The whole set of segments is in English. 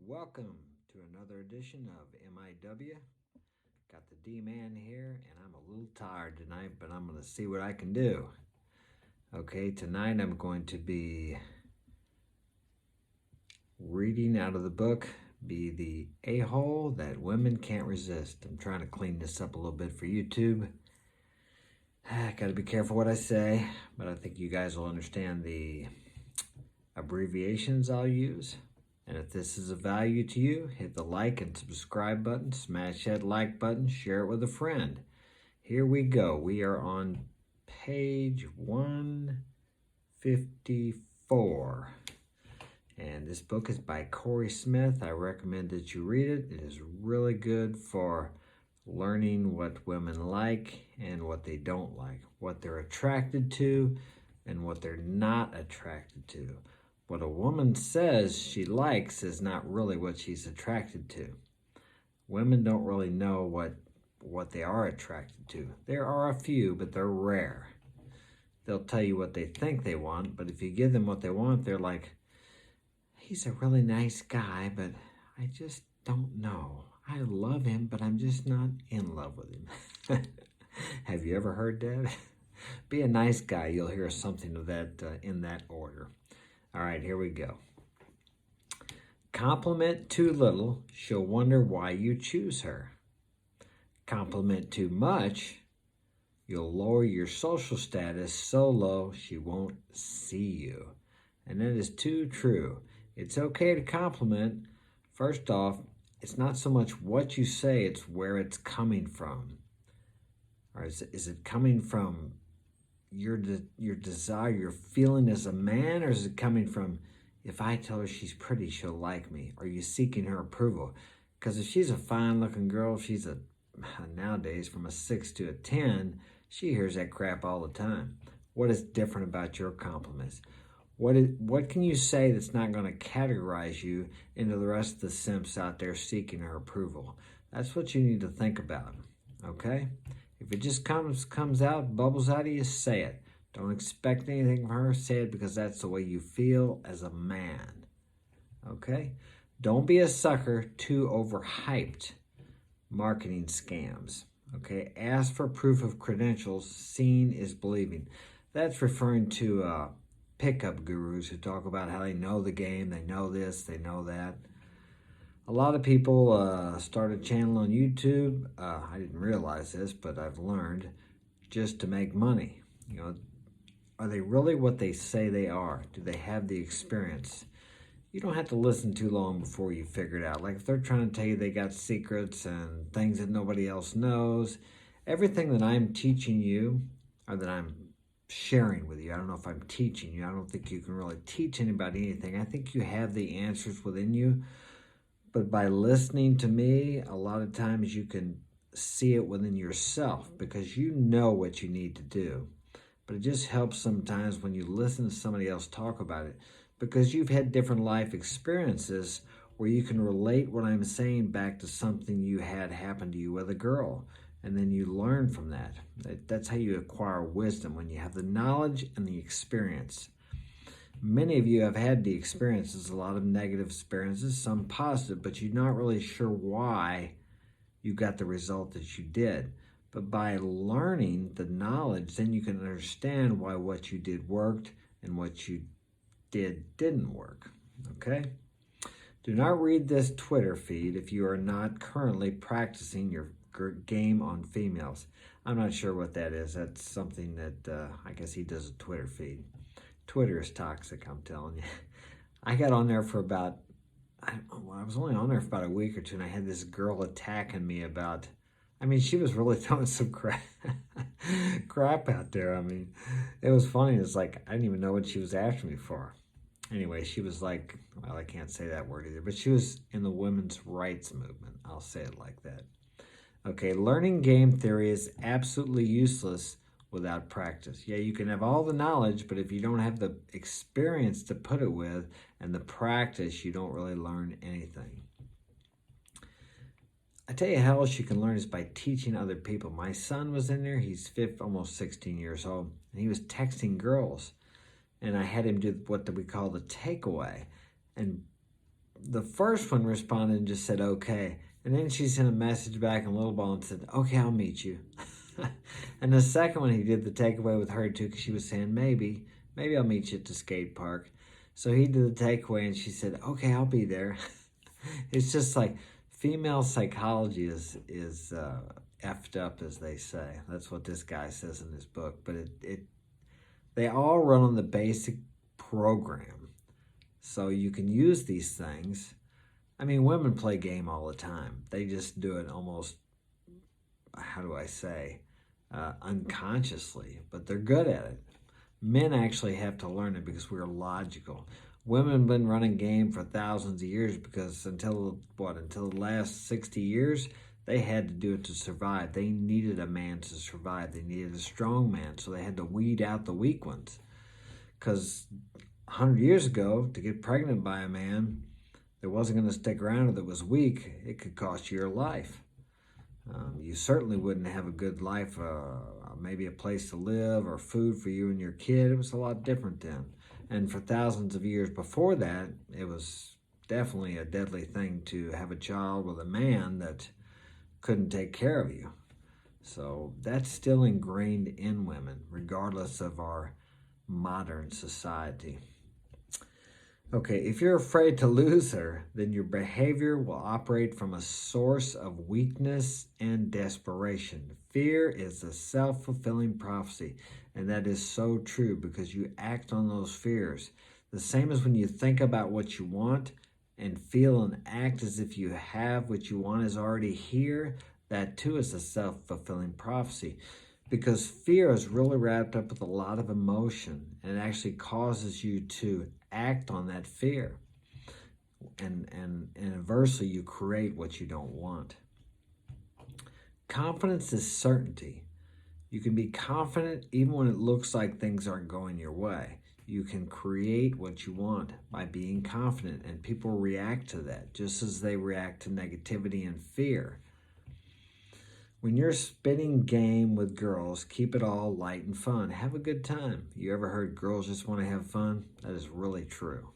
Welcome to another edition of MIW. Got the D-Man here, and I'm a little tired tonight, but I'm going to see what I can do. Okay, tonight I'm going to be reading out of the book, Be the A-Hole That Women Can't Resist. I'm trying to clean this up a little bit for YouTube. Got to be careful what I say, but I think you guys will understand the abbreviations I'll use. And if this is of value to you, hit the like and subscribe button, smash that like button, share it with a friend. Here we go. We are on page 154. And this book is by Corey Smith. I recommend that you read it. It is really good for learning what women like and what they don't like, what they're attracted to and what they're not attracted to. What a woman says she likes is not really what she's attracted to. Women don't really know what they are attracted to. There are a few, but they're rare. They'll tell you what they think they want, but if you give them what they want, they're like, he's a really nice guy, but I just don't know. I love him, but I'm just not in love with him. Have you ever heard that? Be a nice guy. You'll hear something of that in that order. All right, here we go. Compliment too little, she'll wonder why you choose her. Compliment too much, you'll lower your social status so low she won't see you. And that is too true. It's okay to compliment. First off, it's not so much what you say, it's where it's coming from. Or is it coming from your desire, your feeling as a man, or is it coming from, if I tell her she's pretty, she'll like me? Are you seeking her approval? Because if she's a fine-looking girl, if she's nowadays from a 6 to a 10, she hears that crap all the time. What is different about your compliments? What can you say that's not going to categorize you into the rest of the simps out there seeking her approval? That's what you need to think about, okay? If it just comes out, bubbles out of you, say it. Don't expect anything from her. Say it because that's the way you feel as a man. Okay? Don't be a sucker too overhyped. Marketing scams. Okay? Ask for proof of credentials. Seeing is believing. That's referring to pickup gurus who talk about how they know the game, they know this, they know that. A lot of people start a channel on YouTube. I didn't realize this, but I've learned, just to make money. You know, are they really what they say they are? Do they have the experience? You don't have to listen too long before you figure it out. Like if they're trying to tell you they got secrets and things that nobody else knows, everything that I'm teaching you or that I'm sharing with you, I don't know if I'm teaching you. I don't think you can really teach anybody anything. I think you have the answers within you. But by listening to me, a lot of times you can see it within yourself because you know what you need to do. But it just helps sometimes when you listen to somebody else talk about it because you've had different life experiences where you can relate what I'm saying back to something you had happen to you with a girl. And then you learn from that. That's how you acquire wisdom, when you have the knowledge and the experience. Many of you have had the experiences, a lot of negative experiences, some positive, but you're not really sure why you got the result that you did. But by learning the knowledge, then you can understand why what you did worked and what you didn't work, okay? Do not read this Twitter feed if you are not currently practicing your game on females. I'm not sure what that is. That's something that I guess he does a Twitter feed. Twitter is toxic, I'm telling you. I got on there for about, I was only on there for about a week or two, and I had this girl attacking me about, I mean, she was really throwing some crap out there. I mean, it was funny. It's like, I didn't even know what she was after me for. Anyway, she was like, well, I can't say that word either, but she was in the women's rights movement. I'll say it like that. Okay, learning game theory is absolutely useless without practice. Yeah, you can have all the knowledge, but if you don't have the experience to put it with and the practice, you don't really learn anything. I tell you how else you can learn is by teaching other people. My son was in there. He's almost 16 years old, and he was texting girls. And I had him do what we call the takeaway. And the first one responded and just said, okay. And then she sent a message back in Little Ball and said, okay, I'll meet you. And the second one, he did the takeaway with her too, because she was saying, maybe I'll meet you at the skate park. So he did the takeaway and she said, okay, I'll be there. It's just like female psychology is effed up, as they say. That's what this guy says in his book. But they all run on the basic program. So you can use these things. I mean, women play game all the time. They just do it almost, how do I say, unconsciously, but they're good at it. Men actually have to learn it because we're logical. Women have been running game for thousands of years because until the last 60 years, they had to do it to survive. They needed a man to survive. They needed a strong man, so they had to weed out the weak ones. Because 100 years ago, to get pregnant by a man that wasn't going to stick around or that was weak, it could cost you your life. You certainly wouldn't have a good life, maybe a place to live or food for you and your kid. It was a lot different then. And for thousands of years before that, it was definitely a deadly thing to have a child with a man that couldn't take care of you. So that's still ingrained in women, regardless of our modern society. Okay, if you're afraid to lose her, then your behavior will operate from a source of weakness and desperation. Fear is a self-fulfilling prophecy, and that is so true because you act on those fears. The same as when you think about what you want and feel and act as if you have what you want is already here, that too is a self-fulfilling prophecy. Because fear is really wrapped up with a lot of emotion and it actually causes you to act on that fear. And inversely, you create what you don't want. Confidence is certainty. You can be confident even when it looks like things aren't going your way. You can create what you want by being confident, and people react to that just as they react to negativity and fear. When you're spitting game with girls, keep it all light and fun. Have a good time. You ever heard girls just want to have fun? That is really true.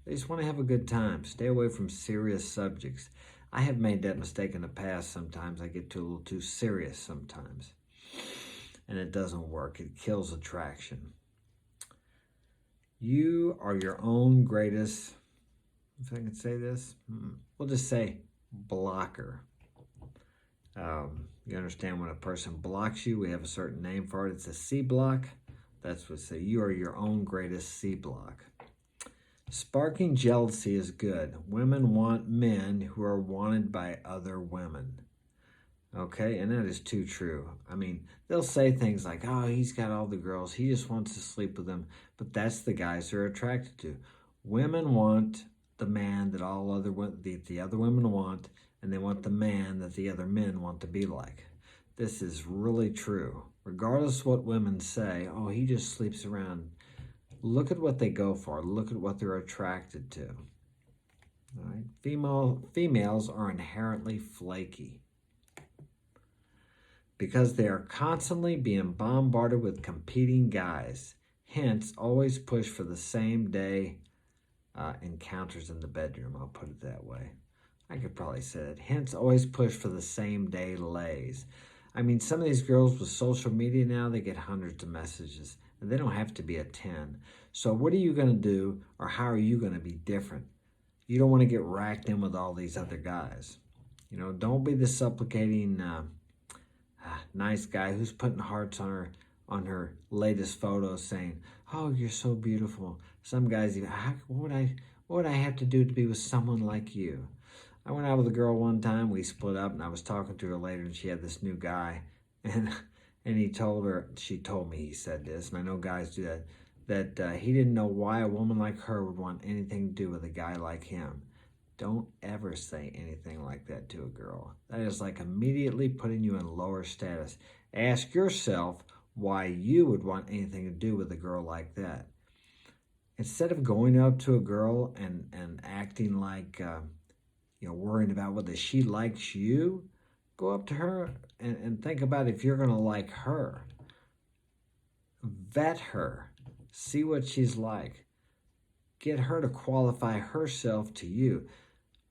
They just want to have a good time. Stay away from serious subjects. I have made that mistake in the past sometimes. I get a little too serious sometimes. And it doesn't work. It kills attraction. You are your own greatest, if I can say this, we'll just say blocker. You understand when a person blocks you, we have a certain name for it. It's a C block. That's what say you are your own greatest C block. Sparking jealousy is good. Women want men who are wanted by other women. Okay, and that is too true. I mean, they'll say things like, oh, he's got all the girls. He just wants to sleep with them. But that's the guys they're attracted to. Women want the man that all other the other women want, and they want the man that the other men want to be like. This is really true. Regardless of what women say, oh, he just sleeps around. Look at what they go for. Look at what they're attracted to. All right? Females are inherently flaky because they are constantly being bombarded with competing guys. Hence, always push for the same day encounters in the bedroom. I'll put it that way. I could probably say that. Hence, always push for the same day lays. I mean, some of these girls with social media now, they get hundreds of messages. And they don't have to be a 10. So what are you going to do, or how are you going to be different? You don't want to get racked in with all these other guys. You know, don't be the supplicating nice guy who's putting hearts on her latest photo saying, oh, you're so beautiful. Some guys even, what would I have to do to be with someone like you? I went out with a girl one time. We split up, and I was talking to her later, and she had this new guy. And he told her, she told me he said this, and I know guys do that he didn't know why a woman like her would want anything to do with a guy like him. Don't ever say anything like that to a girl. That is like immediately putting you in lower status. Ask yourself why you would want anything to do with a girl like that. Instead of going up to a girl and acting like, worrying about whether she likes you, go up to her and think about if you're going to like her. Vet her. See what she's like. Get her to qualify herself to you.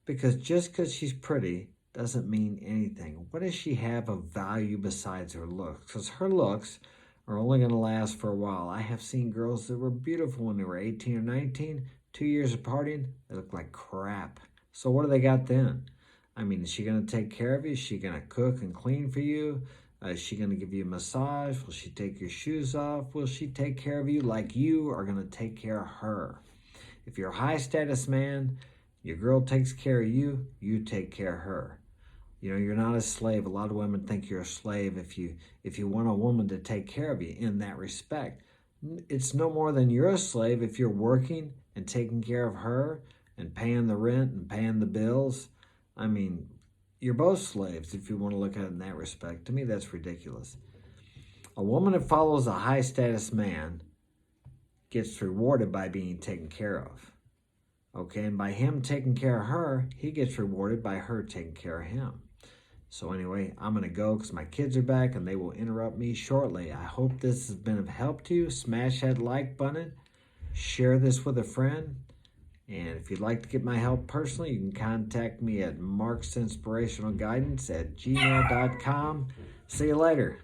Because just because she's pretty doesn't mean anything. What does she have of value besides her looks? Because her looks are only going to last for a while. I have seen girls that were beautiful when they were 18 or 19, 2 years of partying, they look like crap. So what do they got then? I mean, is she going to take care of you? Is she going to cook and clean for you? Is she going to give you a massage? Will she take your shoes off? Will she take care of you like you are going to take care of her? If you're a high status man, your girl takes care of you, you take care of her. You know, you're not a slave. A lot of women think you're a slave if you want a woman to take care of you in that respect. It's no more than you're a slave if you're working and taking care of her and paying the rent and paying the bills. I mean, you're both slaves if you want to look at it in that respect. To me, that's ridiculous. A woman that follows a high status man gets rewarded by being taken care of. Okay, and by him taking care of her, he gets rewarded by her taking care of him. So anyway, I'm going to go because my kids are back and they will interrupt me shortly. I hope this has been of help to you. Smash that like button. Share this with a friend. And if you'd like to get my help personally, you can contact me at marksinspirationalguidance@gmail.com. See you later.